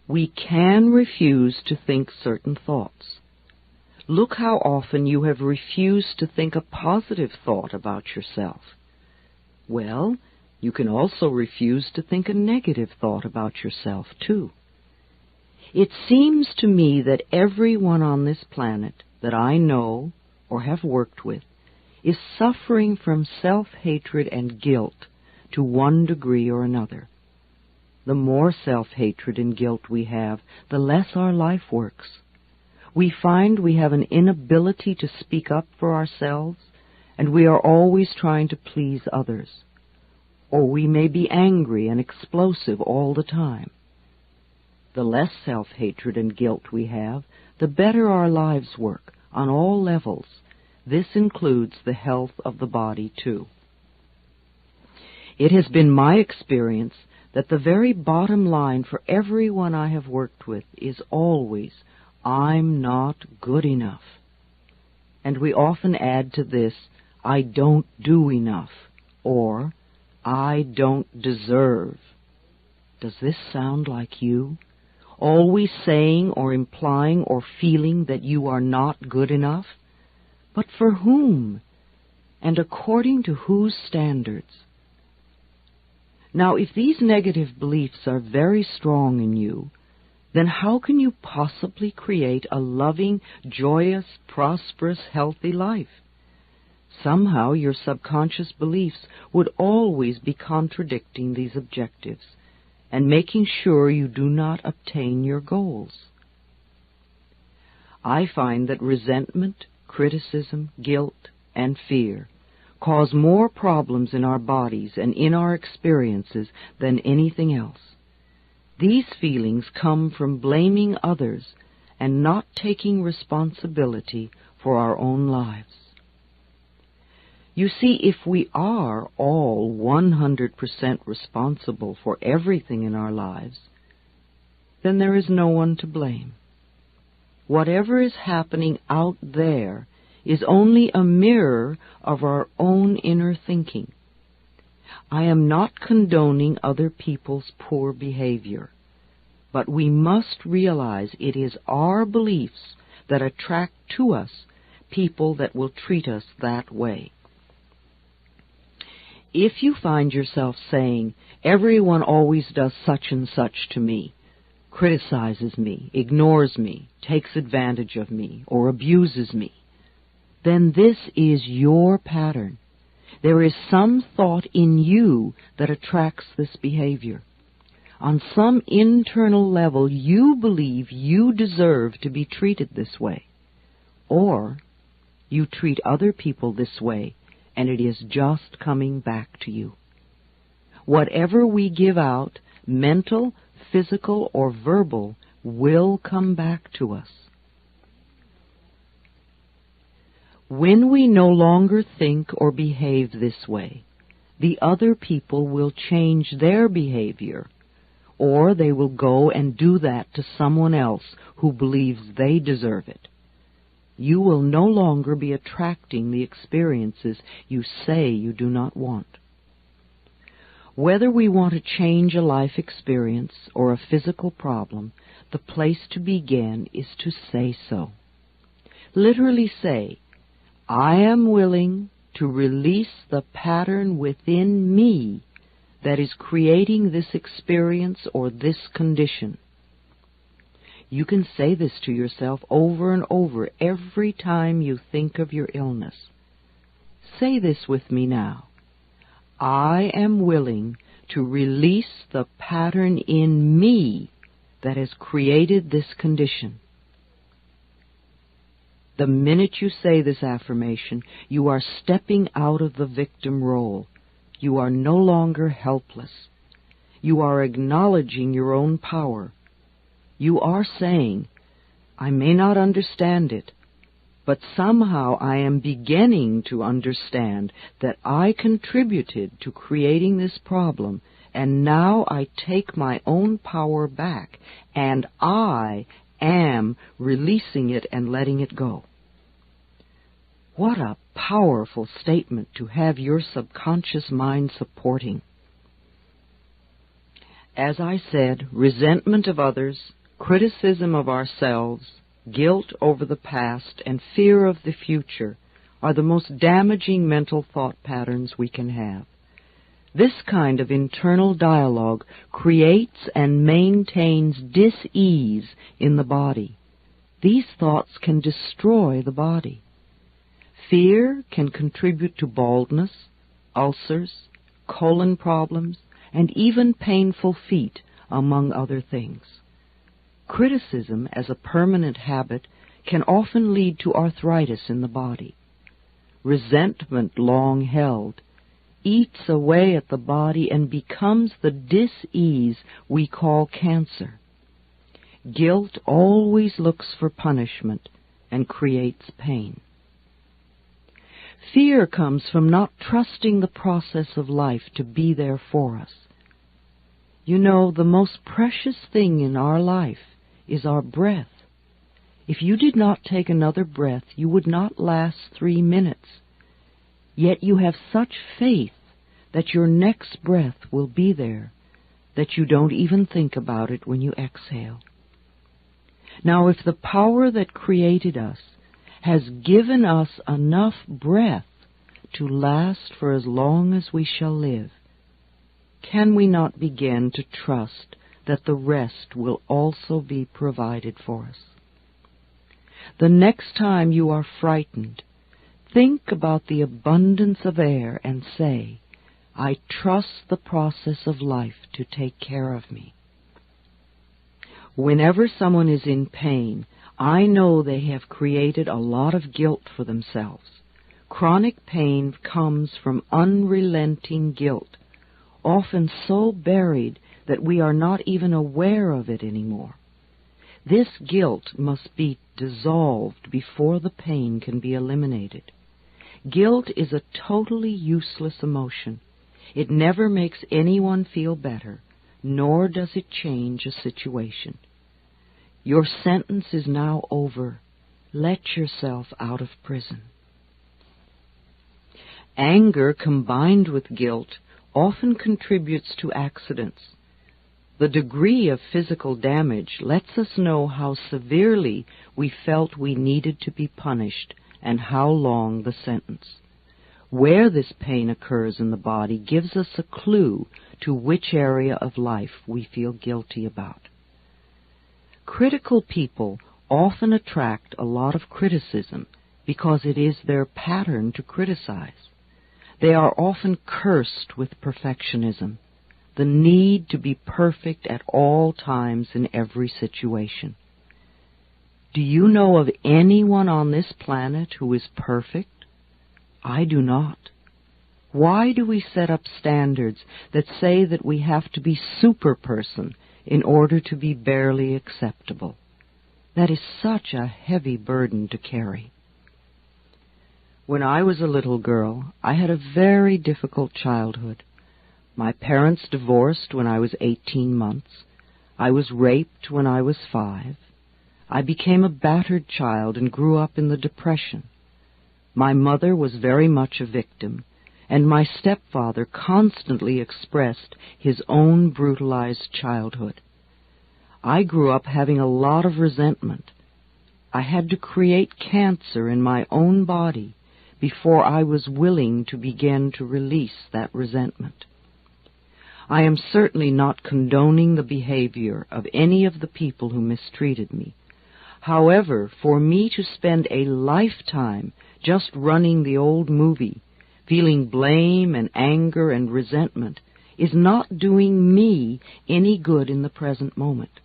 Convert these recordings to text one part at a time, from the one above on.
We can refuse to think certain thoughts. Look how often you have refused to think a positive thought about yourself. Well, you can also refuse to think a negative thought about yourself, too. It seems to me that everyone on this planet that I know or have worked with is suffering from self-hatred and guilt to one degree or another. The more self-hatred and guilt we have, the less our life works. We find we have an inability to speak up for ourselves, and we are always trying to please others. Or we may be angry and explosive all the time. The less self-hatred and guilt we have, the better our lives work on all levels. This includes the health of the body, too. It has been my experience that the very bottom line for everyone I have worked with is always, I'm not good enough. And we often add to this, I don't do enough, or I don't deserve. Does this sound like you? Always saying or implying or feeling that you are not good enough? But for whom? And according to whose standards? Now, if these negative beliefs are very strong in you, then how can you possibly create a loving, joyous, prosperous, healthy life? Somehow your subconscious beliefs would always be contradicting these objectives and making sure you do not obtain your goals. I find that resentment, criticism, guilt, and fear cause more problems in our bodies and in our experiences than anything else. These feelings come from blaming others and not taking responsibility for our own lives. You see, if we are all 100% responsible for everything in our lives, then there is no one to blame. Whatever is happening out there is only a mirror of our own inner thinking. I am not condoning other people's poor behavior, but we must realize it is our beliefs that attract to us people that will treat us that way. If you find yourself saying, everyone always does such and such to me, criticizes me, ignores me, takes advantage of me, or abuses me, then this is your pattern. There is some thought in you that attracts this behavior. On some internal level, you believe you deserve to be treated this way. Or you treat other people this way, and it is just coming back to you. Whatever we give out, mental, physical, or verbal, will come back to us. When we no longer think or behave this way, the other people will change their behavior, or they will go and do that to someone else who believes they deserve it. You will no longer be attracting the experiences you say you do not want. Whether we want to change a life experience or a physical problem, the place to begin is to say so. Literally say, I am willing to release the pattern within me that is creating this experience or this condition. You can say this to yourself over and over every time you think of your illness. Say this with me now. I am willing to release the pattern in me that has created this condition. The minute you say this affirmation, you are stepping out of the victim role. You are no longer helpless. You are acknowledging your own power. You are saying, I may not understand it, but somehow I am beginning to understand that I contributed to creating this problem, and now I take my own power back, and I am releasing it and letting it go. What a powerful statement to have your subconscious mind supporting. As I said, resentment of others, Criticism of ourselves, guilt over the past, and fear of the future are the most damaging mental thought patterns we can have. This kind of internal dialogue creates and maintains dis-ease in the body. These thoughts can destroy the body. Fear can contribute to baldness, ulcers, colon problems, and even painful feet, among other things. Criticism, as a permanent habit, can often lead to arthritis in the body. Resentment, long held, eats away at the body and becomes the dis-ease we call cancer. Guilt always looks for punishment and creates pain. Fear comes from not trusting the process of life to be there for us. You know, the most precious thing in our life is our breath. If you did not take another breath, you would not last 3 minutes. Yet you have such faith that your next breath will be there, that you don't even think about it when you exhale. Now, if the power that created us has given us enough breath to last for as long as we shall live, can we not begin to trust that the rest will also be provided for us? The next time you are frightened, think about the abundance of air and say, I trust the process of life to take care of me. Whenever someone is in pain, I know they have created a lot of guilt for themselves. Chronic pain comes from unrelenting guilt, often so buried that we are not even aware of it anymore. This guilt must be dissolved before the pain can be eliminated. Guilt is a totally useless emotion. It never makes anyone feel better, nor does it change a situation. Your sentence is now over. Let yourself out of prison. Anger combined with guilt often contributes to accidents. The degree of physical damage lets us know how severely we felt we needed to be punished and how long the sentence. Where this pain occurs in the body gives us a clue to which area of life we feel guilty about. Critical people often attract a lot of criticism because it is their pattern to criticize. They are often cursed with perfectionism, the need to be perfect at all times in every situation. Do you know of anyone on this planet who is perfect? I do not. Why do we set up standards that say that we have to be super person in order to be barely acceptable? That is such a heavy burden to carry. When I was a little girl, I had a very difficult childhood. My parents divorced when I was 18 months. I was raped when I was 5. I became a battered child and grew up in the Depression. My mother was very much a victim, and my stepfather constantly expressed his own brutalized childhood. I grew up having a lot of resentment. I had to create cancer in my own body before I was willing to begin to release that resentment. I am certainly not condoning the behavior of any of the people who mistreated me. However, for me to spend a lifetime just running the old movie, feeling blame and anger and resentment, is not doing me any good in the present moment.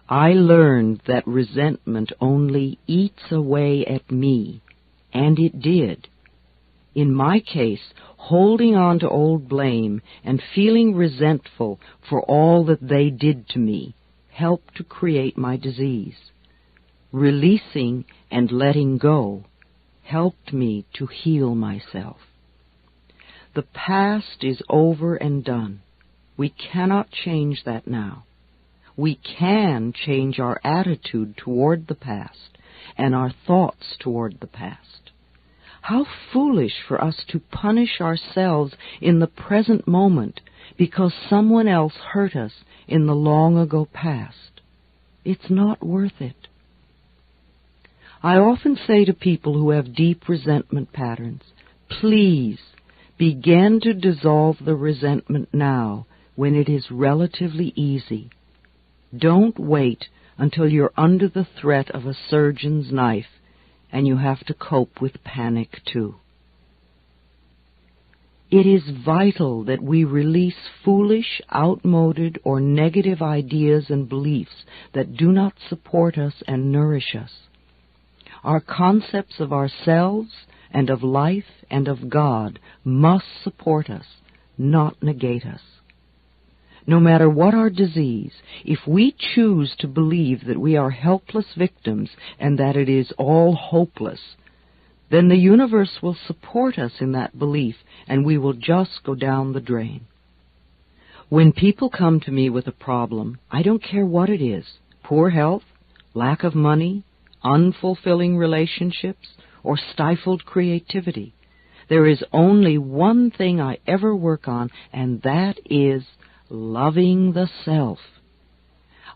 I learned that resentment only eats away at me, and it did. In my case, holding on to old blame and feeling resentful for all that they did to me helped to create my disease. Releasing and letting go helped me to heal myself. The past is over and done. We cannot change that now. We can change our attitude toward the past and our thoughts toward the past. How foolish for us to punish ourselves in the present moment because someone else hurt us in the long-ago past. It's not worth it. I often say to people who have deep resentment patterns, please begin to dissolve the resentment now when it is relatively easy. Don't wait until you're under the threat of a surgeon's knife and you have to cope with panic too. It is vital that we release foolish, outmoded, or negative ideas and beliefs that do not support us and nourish us. Our concepts of ourselves and of life and of God must support us, not negate us. No matter what our disease, if we choose to believe that we are helpless victims and that it is all hopeless, then the universe will support us in that belief and we will just go down the drain. When people come to me with a problem, I don't care what it is, poor health, lack of money, unfulfilling relationships, or stifled creativity. There is only one thing I ever work on, and that is loving the self.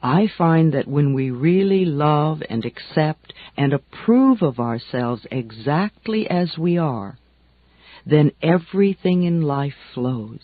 I find that when we really love and accept and approve of ourselves exactly as we are, then everything in life flows.